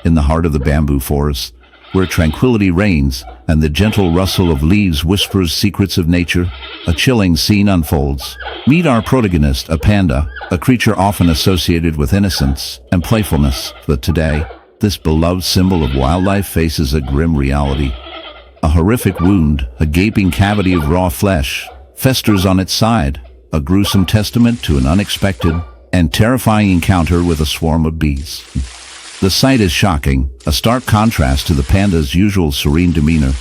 in the heart of the bamboo forest, where tranquility reigns and the gentle rustle of leaves whispers secrets of nature, a chilling scene unfolds. Meet our protagonist, a panda, a creature often associated with innocence and playfulness, but today, this beloved symbol of wildlife faces a grim reality. A horrific wound, a gaping cavity of raw flesh, festers on its side, a gruesome testament to an unexpected and terrifying encounter with a swarm of bees. The sight is shocking, a stark contrast to the panda's usual serene demeanor.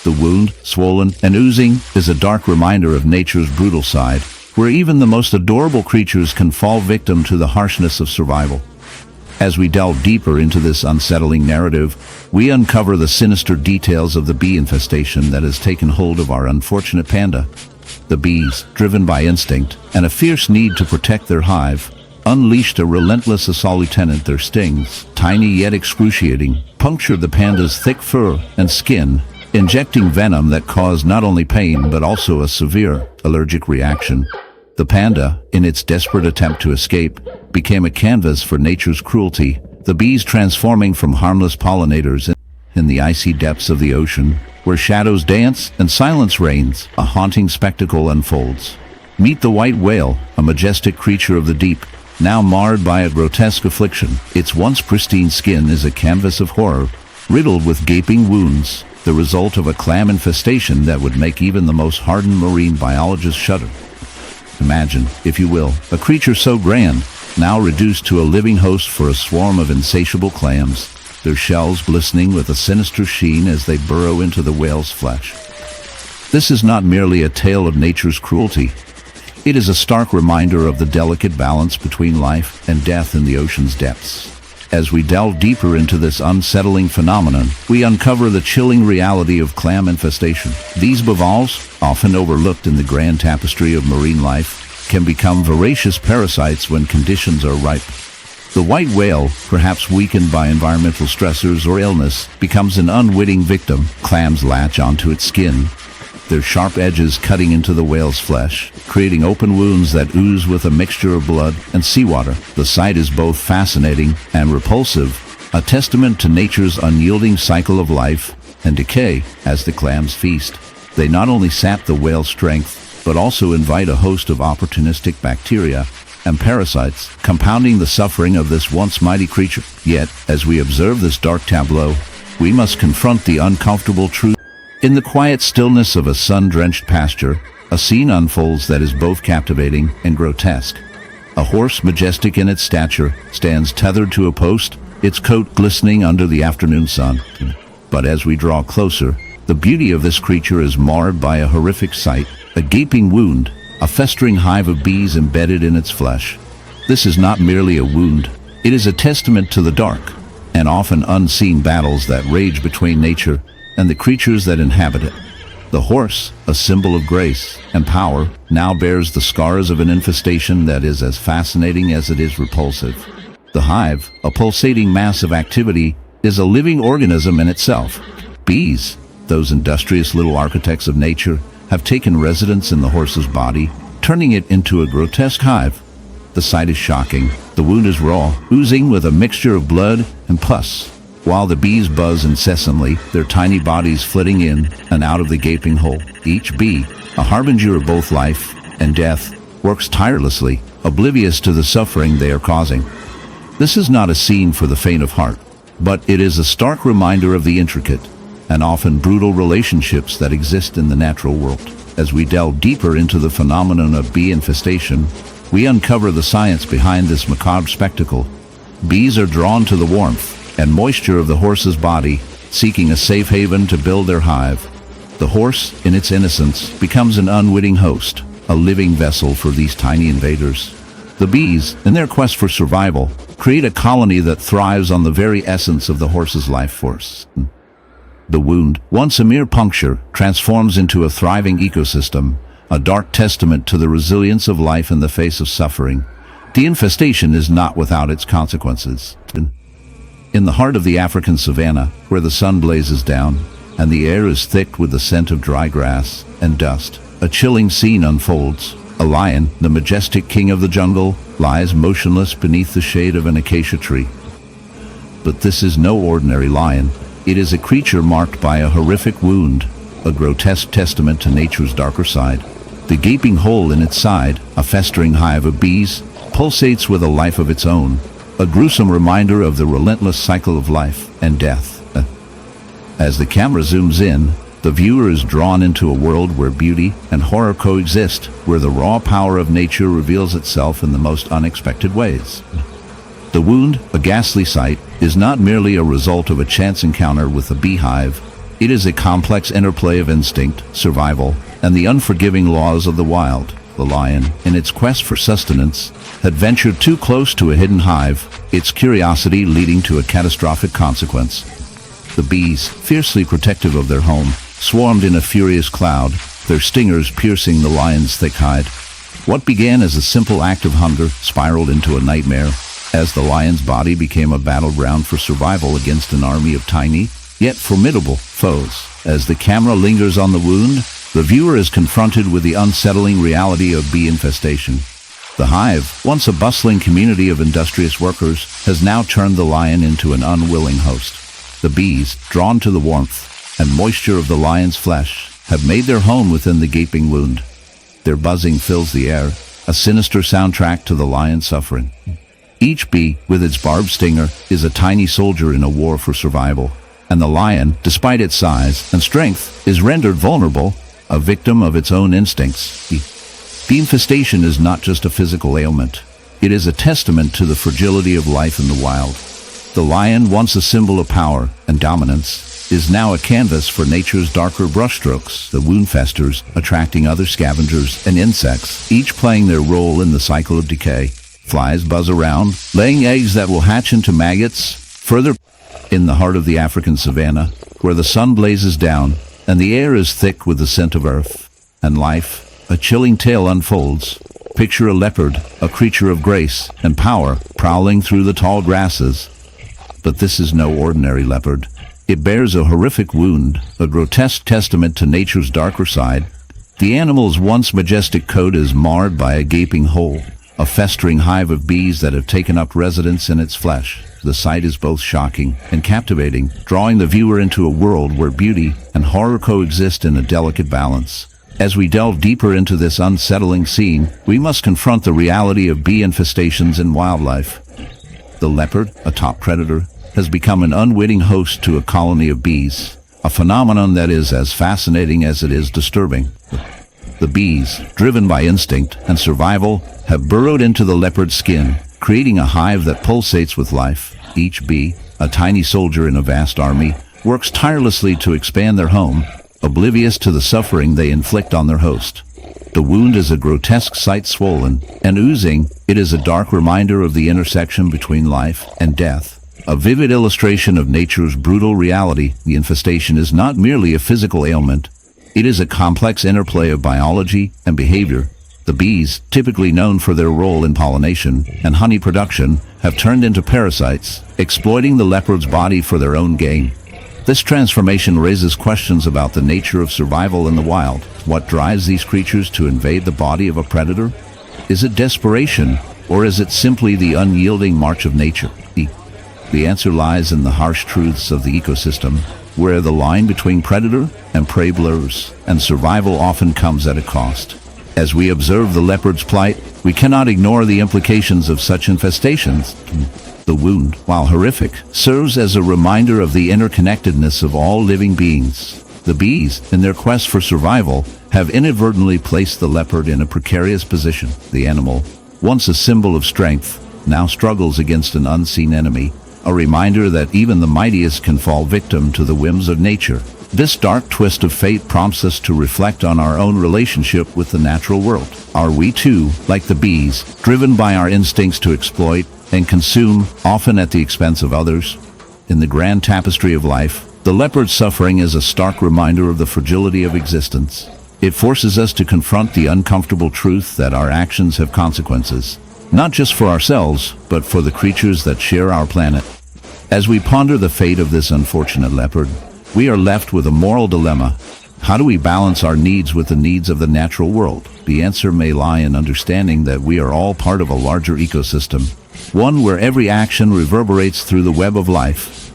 The wound, swollen and oozing, is a dark reminder of nature's brutal side, where even the most adorable creatures can fall victim to the harshness of survival. As we delve deeper into this unsettling narrative, we uncover the sinister details of the bee infestation that has taken hold of our unfortunate panda. The bees, driven by instinct and a fierce need to protect their hive, unleashed a relentless assault. Lieutenant, their stings, tiny yet excruciating, punctured the panda's thick fur and skin, injecting venom that caused not only pain but also a severe allergic reaction. The panda, in its desperate attempt to escape, became a canvas for nature's cruelty, the bees transforming from harmless pollinators in the icy depths of the ocean, where shadows dance and silence reigns, a haunting spectacle unfolds. Meet the white whale, a majestic creature of the deep, now marred by a grotesque affliction. Its once pristine skin is a canvas of horror, riddled with gaping wounds, the result of a clam infestation that would make even the most hardened marine biologist shudder. Imagine, if you will, a creature so grand, now reduced to a living host for a swarm of insatiable clams, their shells glistening with a sinister sheen as they burrow into the whale's flesh. This is not merely a tale of nature's cruelty. It is a stark reminder of the delicate balance between life and death in the ocean's depths. As we delve deeper into this unsettling phenomenon, we uncover the chilling reality of clam infestation. These bivalves, often overlooked in the grand tapestry of marine life, can become voracious parasites when conditions are ripe. The white whale, perhaps weakened by environmental stressors or illness, becomes an unwitting victim. Clams latch onto its skin, their sharp edges cutting into the whale's flesh, creating open wounds that ooze with a mixture of blood and seawater. The sight is both fascinating and repulsive, a testament to nature's unyielding cycle of life and decay as the clams feast. They not only sap the whale's strength, but also invite a host of opportunistic bacteria and parasites, compounding the suffering of this once mighty creature. Yet, as we observe this dark tableau, we must confront the uncomfortable truth. In the quiet stillness of a sun-drenched pasture, a scene unfolds that is both captivating and grotesque. A horse, majestic in its stature, stands tethered to a post, its coat glistening under the afternoon sun. But as we draw closer, the beauty of this creature is marred by a horrific sight, a gaping wound, a festering hive of bees embedded in its flesh. This is not merely a wound, it is a testament to the dark and often unseen battles that rage between nature and the creatures that inhabit it. The horse, a symbol of grace and power, now bears the scars of an infestation that is as fascinating as it is repulsive. The hive, a pulsating mass of activity, is a living organism in itself. Bees, those industrious little architects of nature, have taken residence in the horse's body, turning it into a grotesque hive. The sight is shocking. The wound is raw, oozing with a mixture of blood and pus, while the bees buzz incessantly, their tiny bodies flitting in and out of the gaping hole. Each bee, a harbinger of both life and death, works tirelessly, oblivious to the suffering they are causing. This is not a scene for the faint of heart, but it is a stark reminder of the intricate and often brutal relationships that exist in the natural world. As we delve deeper into the phenomenon of bee infestation, we uncover the science behind this macabre spectacle. Bees are drawn to the warmth and moisture of the horse's body, seeking a safe haven to build their hive. The horse, in its innocence, becomes an unwitting host, a living vessel for these tiny invaders. The bees, in their quest for survival, create a colony that thrives on the very essence of the horse's life force. The wound, once a mere puncture, transforms into a thriving ecosystem, a dark testament to the resilience of life in the face of suffering. The infestation is not without its consequences. In the heart of the African savanna, where the sun blazes down and the air is thick with the scent of dry grass and dust, a chilling scene unfolds. A lion, the majestic king of the jungle, lies motionless beneath the shade of an acacia tree. But this is no ordinary lion. It is a creature marked by a horrific wound, a grotesque testament to nature's darker side. The gaping hole in its side, a festering hive of bees, pulsates with a life of its own, a gruesome reminder of the relentless cycle of life and death. As the camera zooms in, the viewer is drawn into a world where beauty and horror coexist, where the raw power of nature reveals itself in the most unexpected ways. The wound, a ghastly sight, is not merely a result of a chance encounter with a beehive. It is a complex interplay of instinct, survival, and the unforgiving laws of the wild. The lion, in its quest for sustenance, had ventured too close to a hidden hive, its curiosity leading to a catastrophic consequence. The bees, fiercely protective of their home, swarmed in a furious cloud, their stingers piercing the lion's thick hide. What began as a simple act of hunger spiraled into a nightmare, as the lion's body became a battleground for survival against an army of tiny, yet formidable, foes. As the camera lingers on the wound, the viewer is confronted with the unsettling reality of bee infestation. The hive, once a bustling community of industrious workers, has now turned the lion into an unwilling host. The bees, drawn to the warmth and moisture of the lion's flesh, have made their home within the gaping wound. Their buzzing fills the air, a sinister soundtrack to the lion's suffering. Each bee, with its barbed stinger, is a tiny soldier in a war for survival, and the lion, despite its size and strength, is rendered vulnerable, a victim of its own instincts. Bee infestation is not just a physical ailment. It is a testament to the fragility of life in the wild. The lion, once a symbol of power and dominance, is now a canvas for nature's darker brushstrokes. The wound festers, attracting other scavengers and insects, each playing their role in the cycle of decay. Flies buzz around, laying eggs that will hatch into maggots. Further, in the heart of the African savanna, where the sun blazes down and the air is thick with the scent of earth and life, a chilling tale unfolds. Picture a leopard, a creature of grace and power, prowling through the tall grasses. But this is no ordinary leopard. It bears a horrific wound, a grotesque testament to nature's darker side. The animal's once majestic coat is marred by a gaping hole, a festering hive of bees that have taken up residence in its flesh. The sight is both shocking and captivating, drawing the viewer into a world where beauty and horror coexist in a delicate balance. As we delve deeper into this unsettling scene, we must confront the reality of bee infestations in wildlife. The leopard, a top predator, has become an unwitting host to a colony of bees, a phenomenon that is as fascinating as it is disturbing. The bees, driven by instinct and survival, have burrowed into the leopard's skin, creating a hive that pulsates with life. Each bee, a tiny soldier in a vast army, works tirelessly to expand their home, oblivious to the suffering they inflict on their host. The wound is a grotesque sight, swollen and oozing. It is a dark reminder of the intersection between life and death, a vivid illustration of nature's brutal reality. The infestation is not merely a physical ailment. It is a complex interplay of biology and behavior. The bees, typically known for their role in pollination and honey production, have turned into parasites, exploiting the leopard's body for their own gain. This transformation raises questions about the nature of survival in the wild. What drives these creatures to invade the body of a predator? Is it desperation, or is it simply the unyielding march of nature? The answer lies in the harsh truths of the ecosystem, where the line between predator and prey blurs, and survival often comes at a cost. As we observe the leopard's plight, we cannot ignore the implications of such infestations. The wound, while horrific, serves as a reminder of the interconnectedness of all living beings. The bees, in their quest for survival, have inadvertently placed the leopard in a precarious position. The animal, once a symbol of strength, now struggles against an unseen enemy, a reminder that even the mightiest can fall victim to the whims of nature. This dark twist of fate prompts us to reflect on our own relationship with the natural world. Are we too, like the bees, driven by our instincts to exploit and consume, often at the expense of others? In the grand tapestry of life, the leopard's suffering is a stark reminder of the fragility of existence. It forces us to confront the uncomfortable truth that our actions have consequences, not just for ourselves, but for the creatures that share our planet. As we ponder the fate of this unfortunate leopard, we are left with a moral dilemma. How do we balance our needs with the needs of the natural world? The answer may lie in understanding that we are all part of a larger ecosystem, one where every action reverberates through the web of life.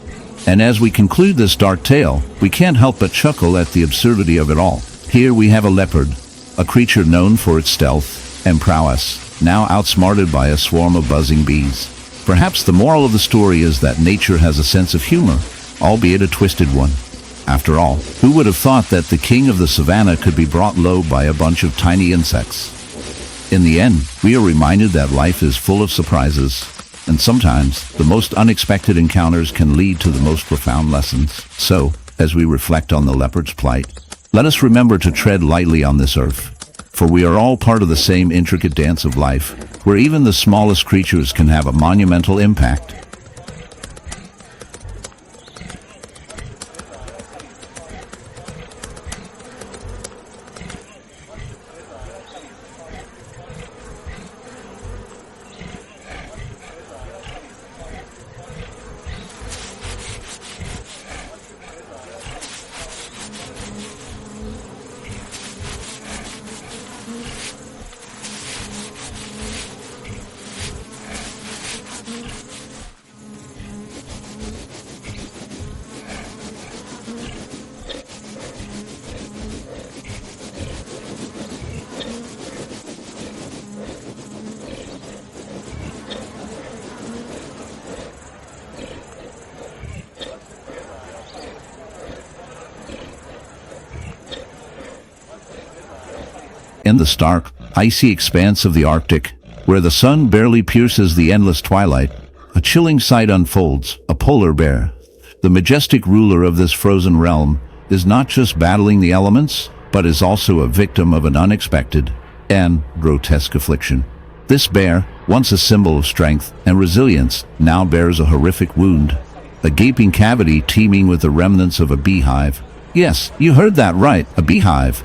And as we conclude this dark tale, we can't help but chuckle at the absurdity of it all. Here we have a leopard, a creature known for its stealth and prowess, now outsmarted by a swarm of buzzing bees. Perhaps the moral of the story is that nature has a sense of humor, albeit a twisted one. After all, who would have thought that the king of the savannah could be brought low by a bunch of tiny insects? In the end, we are reminded that life is full of surprises, and sometimes the most unexpected encounters can lead to the most profound lessons. So, as we reflect on the leopard's plight, let us remember to tread lightly on this earth, for we are all part of the same intricate dance of life, where even the smallest creatures can have a monumental impact. In the stark, icy expanse of the Arctic, where the sun barely pierces the endless twilight, a chilling sight unfolds: a polar bear. The majestic ruler of this frozen realm is not just battling the elements, but is also a victim of an unexpected and grotesque affliction. This bear, once a symbol of strength and resilience, now bears a horrific wound, a gaping cavity teeming with the remnants of a beehive. Yes, you heard that right, a beehive.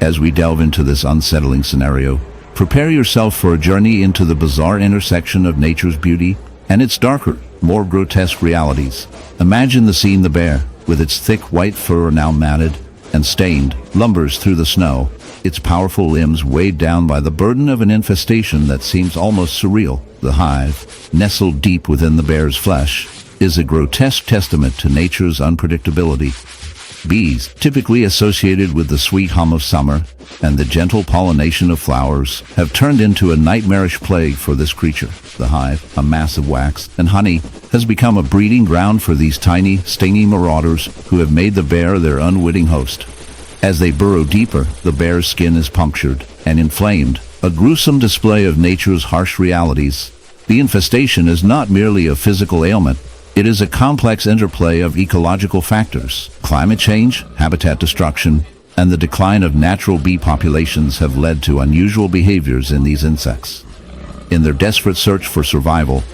As we delve into this unsettling scenario, prepare yourself for a journey into the bizarre intersection of nature's beauty and its darker, more grotesque realities. Imagine the scene: the bear, with its thick white fur now matted and stained, lumbers through the snow, its powerful limbs weighed down by the burden of an infestation that seems almost surreal. The hive, nestled deep within the bear's flesh, is a grotesque testament to nature's unpredictability. Bees, typically associated with the sweet hum of summer and the gentle pollination of flowers, have turned into a nightmarish plague for this creature. The hive, a mass of wax and honey, has become a breeding ground for these tiny, stingy marauders who have made the bear their unwitting host. As they burrow deeper, the bear's skin is punctured and inflamed, a gruesome display of nature's harsh realities. The infestation is not merely a physical ailment. It is a complex interplay of ecological factors. Climate change, habitat destruction, and the decline of natural bee populations have led to unusual behaviors in these insects. In their desperate search for survival,